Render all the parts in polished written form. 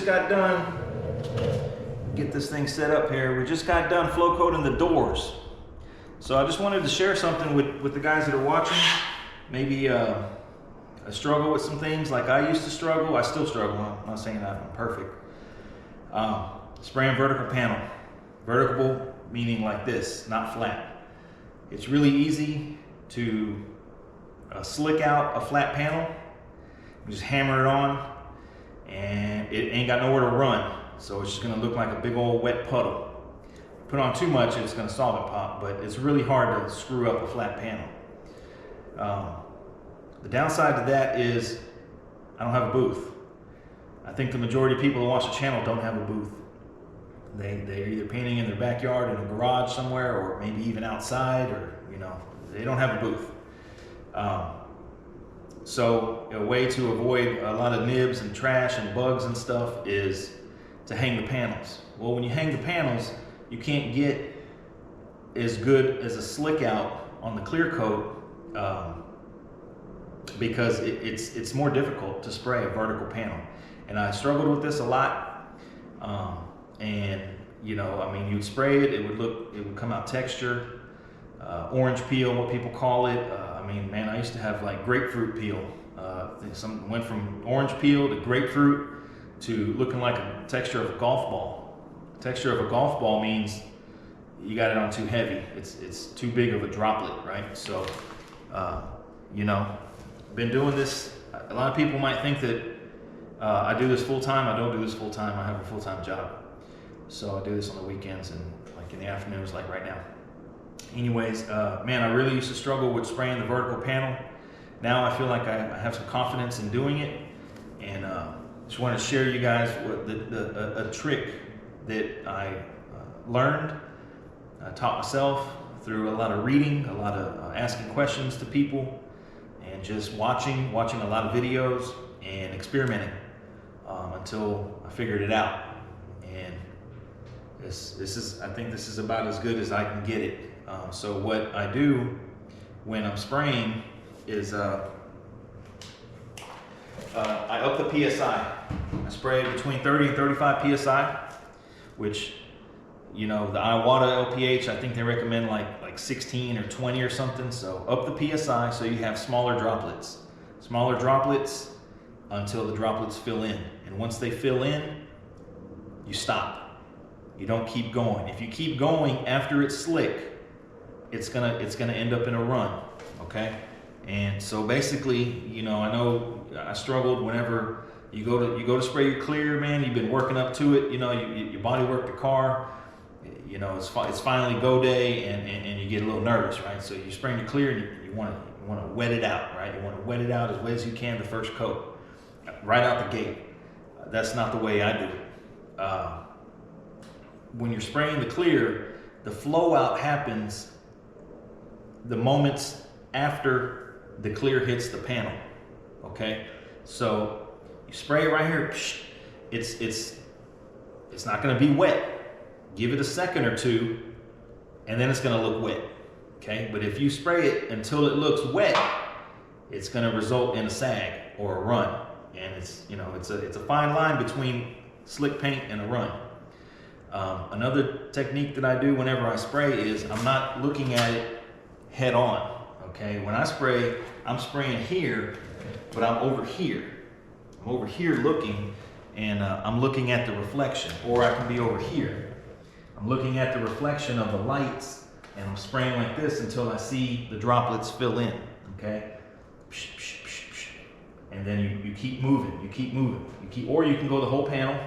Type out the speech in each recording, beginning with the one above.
got done, get this thing set up here. We just got done flow coating the doors. So I just wanted to share something with the guys that are watching. Maybe I struggle with some things like I used to struggle. I still struggle. I'm not saying that I'm perfect. Spraying vertical panel. Vertical meaning like this, not flat. It's really easy to slick out a flat panel. You just hammer it on and it ain't got nowhere to run. So it's just gonna look like a big old wet puddle. Put on too much, it's gonna solid pop, but it's really hard to screw up a flat panel. The downside to that is I don't have a booth. I think the majority of people who watch the channel don't have a booth. They're either painting in their backyard, in a garage somewhere, or maybe even outside, or they don't have a booth. So a way to avoid a lot of nibs and trash and bugs and stuff is to hang the panels. Well, when you hang the panels, you can't get as good as a slick out on the clear coat because it's more difficult to spray a vertical panel. And I struggled with this a lot. And I mean, you'd spray it, it would come out texture, orange peel, what people call it. I mean, man, I used to have like grapefruit peel. Some went from orange peel to grapefruit to looking like a texture of a golf ball. Texture of a golf ball means you got it on too heavy. It's too big of a droplet, right? So, been doing this. A lot of people might think that I do this full time. I don't do this full time. I have a full-time job. So I do this on the weekends and like in the afternoons, like right now. Anyways, man, I really used to struggle with spraying the vertical panel. Now I feel like I have some confidence in doing it, and just want to share you guys a trick that I learned. I taught myself through a lot of reading, a lot of asking questions to people, and just watching a lot of videos and experimenting until I figured it out. And I think this is about as good as I can get it. So what I do when I'm spraying is I up the PSI. I spray between 30 and 35 PSI, which, the Iwata LPH, I think they recommend like 16 or 20 or something. So up the PSI so you have smaller droplets. Smaller droplets until the droplets fill in. And once they fill in, you stop. You don't keep going. If you keep going after it's slick, it's gonna end up in a run, okay? And so basically, I know I struggled whenever you go to spray your clear, man. You've been working up to it. You bodywork the car. It's finally go day, and you get a little nervous, right? So you spray your clear, and you want to wet it out, right? You want to wet it out as wet as you can the first coat, right out the gate. That's not the way I do it. When you're spraying the clear, the flow out happens the moments after the clear hits the panel, okay? So you spray it right here, it's not gonna be wet. Give it a second or two, and then it's gonna look wet, okay? But if you spray it until it looks wet, it's gonna result in a sag or a run. And it's a fine line between slick paint and a run. Another technique that I do whenever I spray is I'm not looking at it head on, okay? When I spray, I'm spraying here, but I'm over here. I'm over here looking, and I'm looking at the reflection, or I can be over here. I'm looking at the reflection of the lights, and I'm spraying like this until I see the droplets fill in, okay? And then you keep moving, or you can go the whole panel,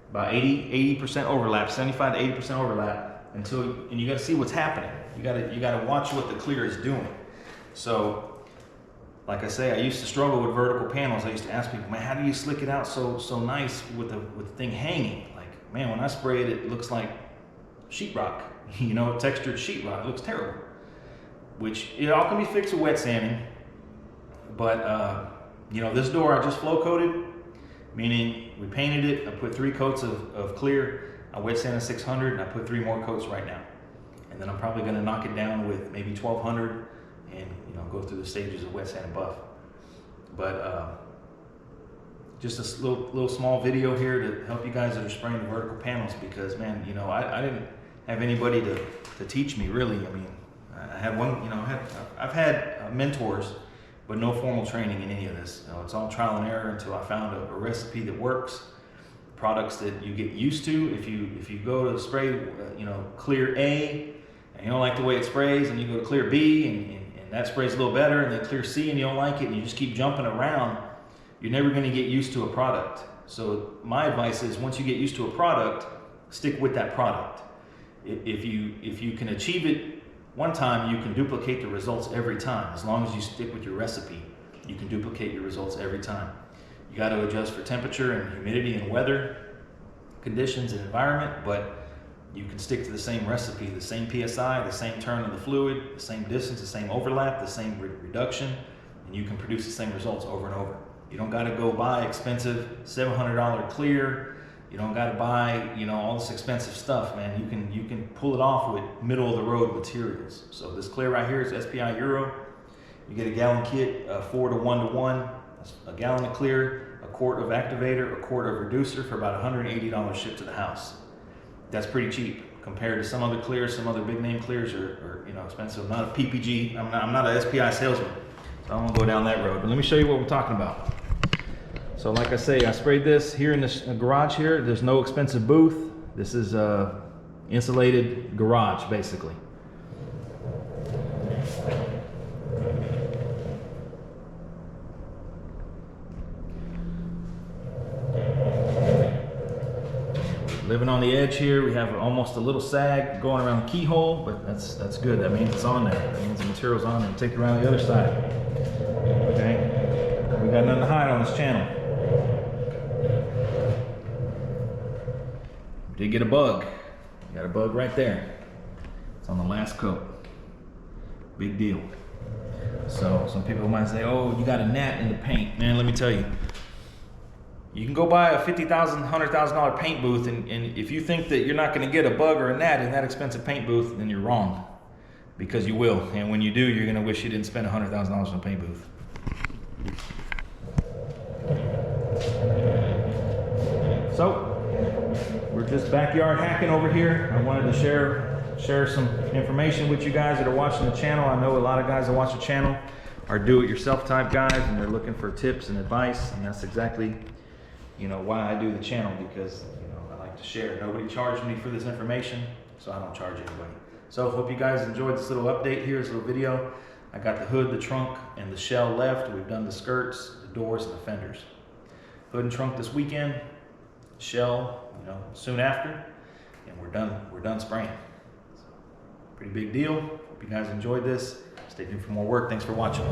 about 80% overlap, 75 to 80% overlap, and you gotta see what's happening. You gotta watch what the clear is doing. So, like I say, I used to struggle with vertical panels. I used to ask people, man, how do you slick it out so nice with the thing hanging? Like, man, when I spray it, it looks like sheetrock, textured sheetrock. It looks terrible. Which it all can be fixed with wet sanding, but this door I just flow coated, meaning we painted it. I put 3 coats of clear. I wet sanded 600, and I put 3 more coats right now. And then I'm probably going to knock it down with maybe 1200, and go through the stages of wet sand and buff. But just a little small video here to help you guys that are spraying the vertical panels, because man, you know, I didn't have anybody to teach me really. I mean, I had one, you know, I've had mentors, but no formal training in any of this. You know, it's all trial and error until I found a recipe that works. Products that you get used to. If you go to spray, you know, clear A, and you don't like the way it sprays, and you go to clear B, and that sprays a little better, and then clear C, and you don't like it, and you just keep jumping around, you're never going to get used to a product. So my advice is, once you get used to a product, stick with that product. If you can achieve it one time, you can duplicate the results every time. As long as you stick with your recipe, you can duplicate your results every time. You got to adjust for temperature and humidity and weather conditions and environment, but you can stick to the same recipe, the same PSI, the same turn of the fluid, the same distance, the same overlap, the same reduction, and you can produce the same results over and over. You don't got to go buy expensive $700 clear. You don't got to buy, you know, all this expensive stuff, man. You can pull it off with middle of the road materials. So this clear right here is SPI Euro. You get a gallon kit, 4 to 1 to 1. A gallon of clear, a quart of activator, a quart of reducer for about $180 shipped to the house. That's pretty cheap compared to some other clears. Some other big name clears are you know, expensive. I'm not a PPG. I'm not a SPI salesman, so I don't want to go down that road. But let me show you what we're talking about. So like I say, I sprayed this here in this garage here. There's no expensive booth. This is a insulated garage basically. Living on the edge here, we have almost a little sag going around the keyhole, but that's good. That means it's on there. That means the material's on there. Take it around the other side. Okay, we got nothing to hide on this channel. We did get a bug. We got a bug right there. It's on the last coat. Big deal. So some people might say, "Oh, you got a gnat in the paint." Man, let me tell you. You can go buy a $50,000, $100,000 paint booth, and if you think that you're not going to get a bug or a gnat in that expensive paint booth, then you're wrong, because you will. And when you do, you're going to wish you didn't spend $100,000 on a paint booth. So we're just backyard hacking over here. I wanted to share some information with you guys that are watching the channel. I know a lot of guys that watch the channel are do-it-yourself type guys, and they're looking for tips and advice, and that's exactly, you know, why I do the channel, because, you know, I like to share. Nobody charged me for this information, so I don't charge anybody. So hope you guys enjoyed this little update here, this little video. I got the hood, the trunk, and the shell left. We've done the skirts, the doors, and the fenders. Hood and trunk this weekend, shell, you know, soon after, and we're done spraying. So, pretty big deal. Hope you guys enjoyed this. Stay tuned for more work. Thanks for watching.